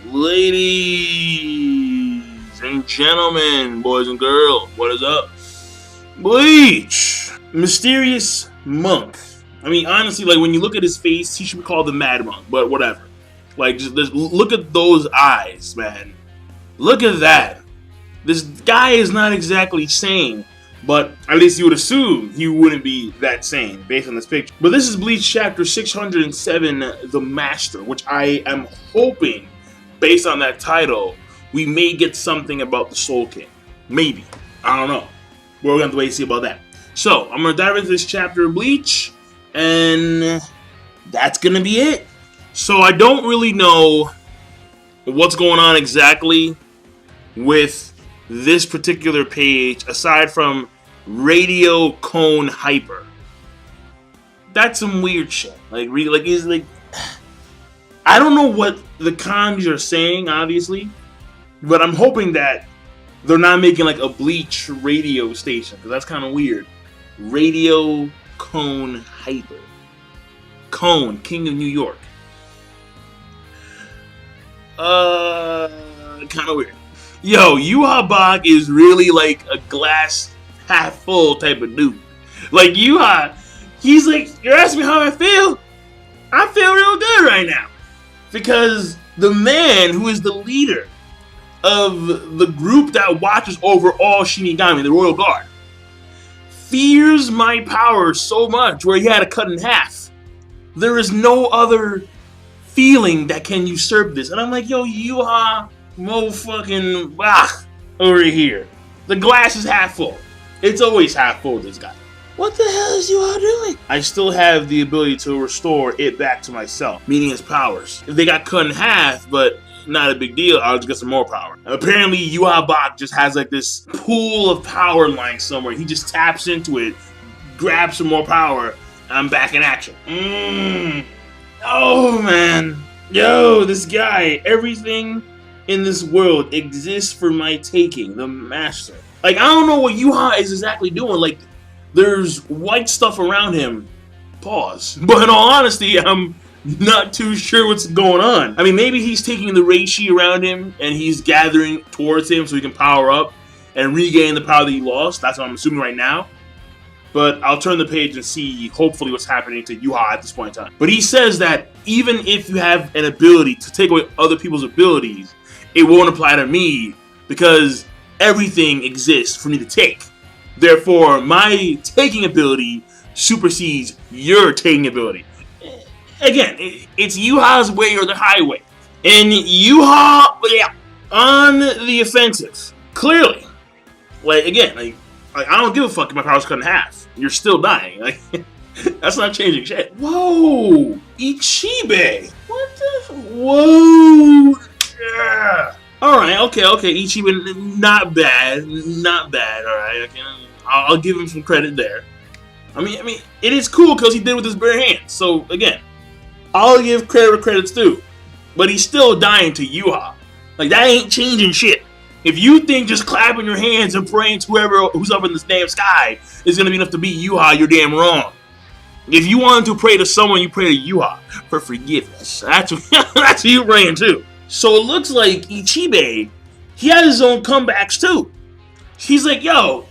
Ladies and gentlemen, boys and girls, what is up? Bleach! Mysterious monk. I mean, honestly, like, when you look at his face, he should be called the Mad Monk, but whatever. Like, just look at those eyes, man. Look at that. This guy is not exactly sane, but at least you would assume he wouldn't be that sane based on this picture. But this is Bleach chapter 607, The Master, which I am hoping, based on that title, we may get something about the Soul King. Maybe. I don't know. We're going to have to wait and see about that. So, I'm going to dive into this chapter of Bleach, and that's going to be it. So, I don't really know what's going on exactly with this particular page, aside from Radio Cone Hyper. That's some weird shit. Like, really, like, I don't know what the kanji are saying, obviously, but I'm hoping that they're not making like a Bleach radio station, because that's kind of weird. Radio Cone Hyper. Cone, King of New York. Kind of weird. Yo, Yhwach is really like a glass half full type of dude. Like, he's like, you're asking me how I feel? I feel real good right now. Because the man who is the leader of the group that watches over all Shinigami, the Royal Guard, fears my power so much where he had to cut in half. There is no other feeling that can usurp this. And I'm like, yo, Yhwach, motherfucking over here. The glass is half full. It's always half full, this guy. What the hell is you all doing? I still have the ability to restore it back to myself, meaning his powers. If they got cut in half, but not a big deal, I'll just get some more power. Apparently, Yhwach just has like this pool of power lying somewhere. He just taps into it, grabs some more power, and I'm back in action. Oh, man. Yo, this guy, everything in this world exists for my taking, the master. Like, I don't know what Yhwach is exactly doing. Like, there's white stuff around him. Pause. But in all honesty, I'm not too sure what's going on. I mean, maybe he's taking the Reishi around him and he's gathering towards him so he can power up and regain the power that he lost. That's what I'm assuming right now. But I'll turn the page and see, hopefully, what's happening to Yhwach at this point in time. But he says that even if you have an ability to take away other people's abilities, it won't apply to me because everything exists for me to take. Therefore, my taking ability supersedes your taking ability. Again, it's Yhwach's way or the highway. And Yhwach, on the offensive. Clearly. Like, again, like I don't give a fuck if my power's cut in half. You're still dying. Like, that's not changing shit. Whoa! Ichibei! What the? Whoa! Yeah. Alright, okay, Ichibei, not bad, alright, okay. I'll give him some credit there. I mean, it is cool because he did it with his bare hands, so, again, I'll give credit where credit's due. But he's still dying to Yhwach. Like, that ain't changing shit. If you think just clapping your hands and praying to who's up in this damn sky is gonna be enough to beat Yhwach, you're damn wrong. If you wanted to pray to someone, you pray to Yhwach for forgiveness. That's what you're praying to. So it looks like Ichibei, he has his own comebacks too. He's like, yo,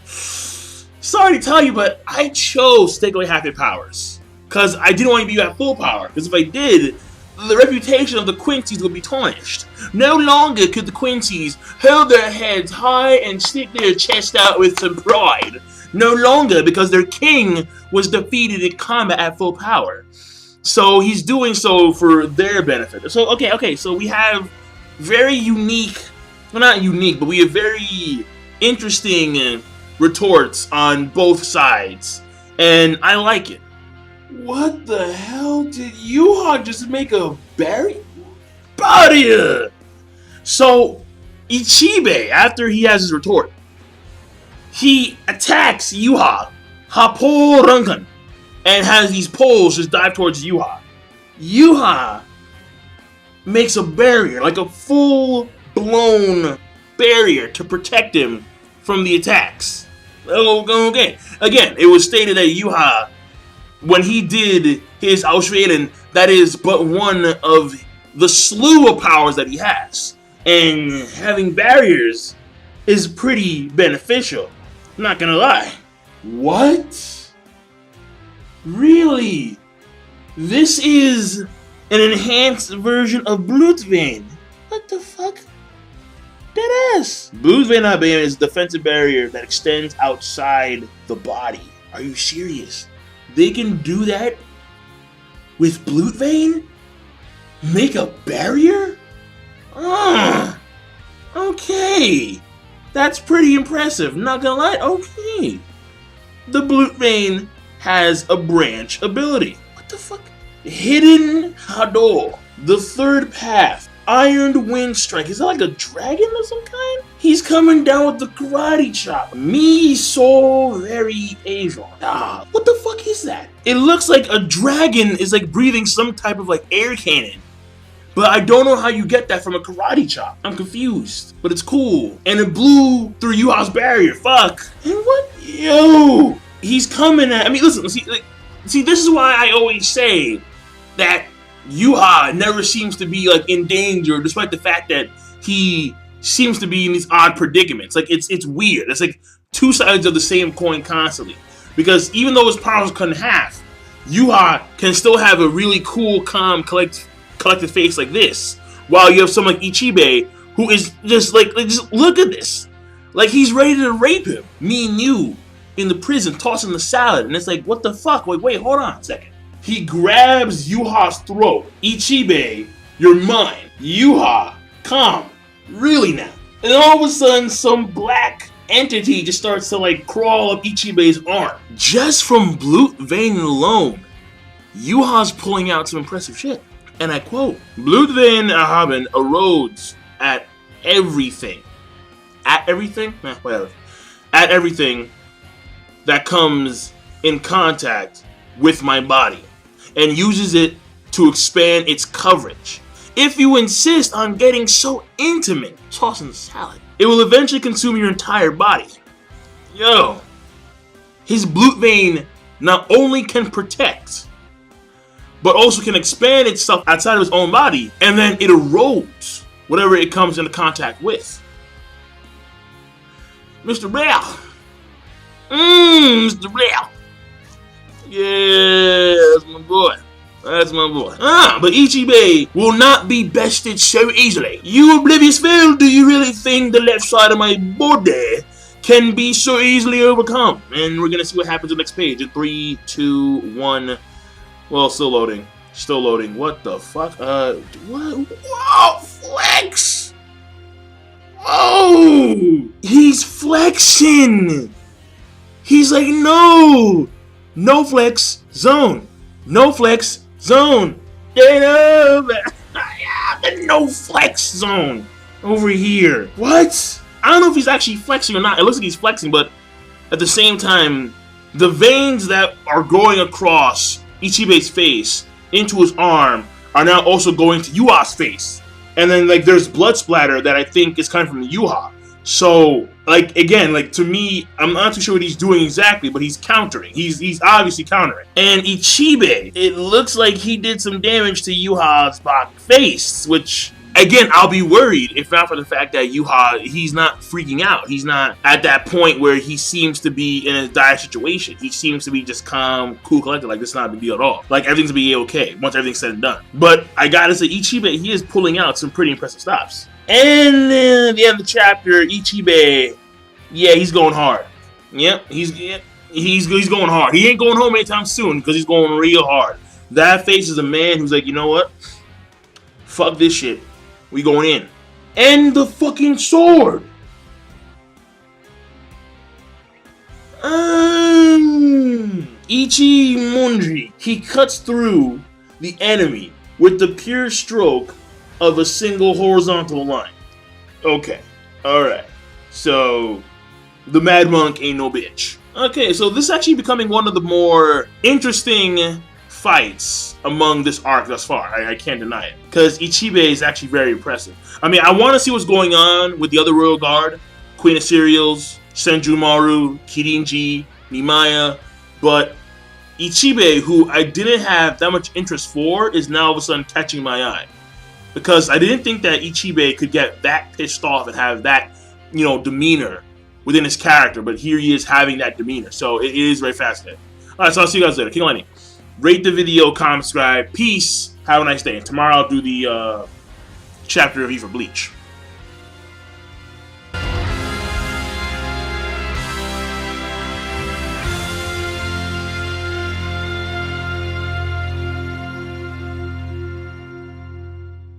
sorry to tell you, but I chose to take away half your powers. Because I didn't want you to be at full power. Because if I did, the reputation of the Quincy's would be tarnished. No longer could the Quincy's hold their heads high and stick their chest out with some pride. No longer, because their king was defeated in combat at full power. So he's doing so for their benefit. So, okay, so we have very unique, well, not unique, but we have very interesting retorts on both sides. And I like it. What the hell did Yhwach just make a berry? Body! So, Ichibei, after he has his retort, he attacks Yhwach, Hapo Runkan, and has these poles just dive towards Yhwach. Yhwach makes a barrier, like a full-blown barrier to protect him from the attacks. Okay. Again, it was stated that Yhwach when he did his Unsheathed, that is but one of the slew of powers that he has. And having barriers is pretty beneficial. Not gonna lie. What? Really? This is an enhanced version of Blutvane. What the fuck? Deadass. Blutvane is a defensive barrier that extends outside the body. Are you serious? They can do that with Blutvane? Make a barrier? Okay. That's pretty impressive, not gonna lie. Okay. The Blutvane has a branch ability. What the fuck? Hidden Hado. The third path. Iron Wind Strike. Is that like a dragon of some kind? He's coming down with the karate chop. Me so very Asian. What the fuck is that? It looks like a dragon is like breathing some type of like air cannon. But I don't know how you get that from a karate chop. I'm confused. But it's cool. And it blew through Yhwach's barrier. Fuck. And what? Yo. He's coming at. I mean, listen. See, this is why I always say that Yhwach never seems to be like in danger, despite the fact that he seems to be in these odd predicaments. Like it's weird. It's like two sides of the same coin constantly. Because even though his powers cut in half, Yhwach can still have a really cool, calm, collected face like this, while you have someone like Ichibei who is just like just look at this, like he's ready to rape him. Me and you in the prison tossing the salad, and it's like, what the fuck? Wait, hold on a second. He grabs Yhwach's throat. Ichibei, you're mine. Yhwach, calm. Really now. And all of a sudden, some black entity just starts to like crawl up Ichibei's arm. Just from Blutvane alone, Yhwach's pulling out some impressive shit. And I quote, Blutvane haben erodes at everything. At everything? Whatever. At everything that comes in contact with my body, and uses it to expand its coverage. If you insist on getting so intimate, tossing the salad, it will eventually consume your entire body. Yo, his Blutvane not only can protect, but also can expand itself outside of his own body, and then it erodes whatever it comes into contact with. Mr. Bell. Mr. Bell. Yeah, that's my boy. That's my boy. But Ichibei will not be bested so easily. You oblivious fool, do you really think the left side of my body can be so easily overcome? And we're gonna see what happens on the next page in 3, 2, 1. Well, still loading. Still loading. What the fuck? What? Whoa, flex! Oh! He's flexing! He's like, no! No flex zone. No flex zone. The no flex zone over here. What? I don't know if he's actually flexing or not. It looks like he's flexing, but at the same time, the veins that are going across Ichibei's face into his arm are now also going to Yhwach's face. And then like there's blood splatter that I think is coming from Yhwach. So like again, like to me, I'm not too sure what he's doing exactly, but he's countering. He's obviously countering. And Ichibei, it looks like he did some damage to Yhwach's face, which again, I'll be worried if not for the fact that Yhwach, he's not freaking out. He's not at that point where he seems to be in a dire situation. He seems to be just calm, cool, collected, like this is not a big deal at all. Like everything's gonna be okay once everything's said and done. But I gotta say, Ichibei, he is pulling out some pretty impressive stops. And then at the end of the chapter, Ichibei, yeah, he's going hard. Yep, he's going hard. He ain't going home anytime soon because he's going real hard. That face is a man who's like, you know what? Fuck this shit. We going in. And the fucking sword. Ichimonji. He cuts through the enemy with the pure stroke of a single horizontal line. Okay. Alright. So, the Mad Monk ain't no bitch. Okay, so this is actually becoming one of the more interesting fights among this arc thus far. I can't deny it. Because Ichibei is actually very impressive. I mean, I want to see what's going on with the other Royal Guard. Queen of Cereals, Senjumaru, Kirinji, Nimaya. But Ichibei, who I didn't have that much interest for, is now all of a sudden catching my eye. Because I didn't think that Ichibei could get that pissed off and have that, demeanor within his character. But here he is having that demeanor. So it is very fascinating. Alright, so I'll see you guys later. King Lightning. Rate the video, comment, subscribe. Peace. Have a nice day. And tomorrow I'll do the chapter review for Bleach.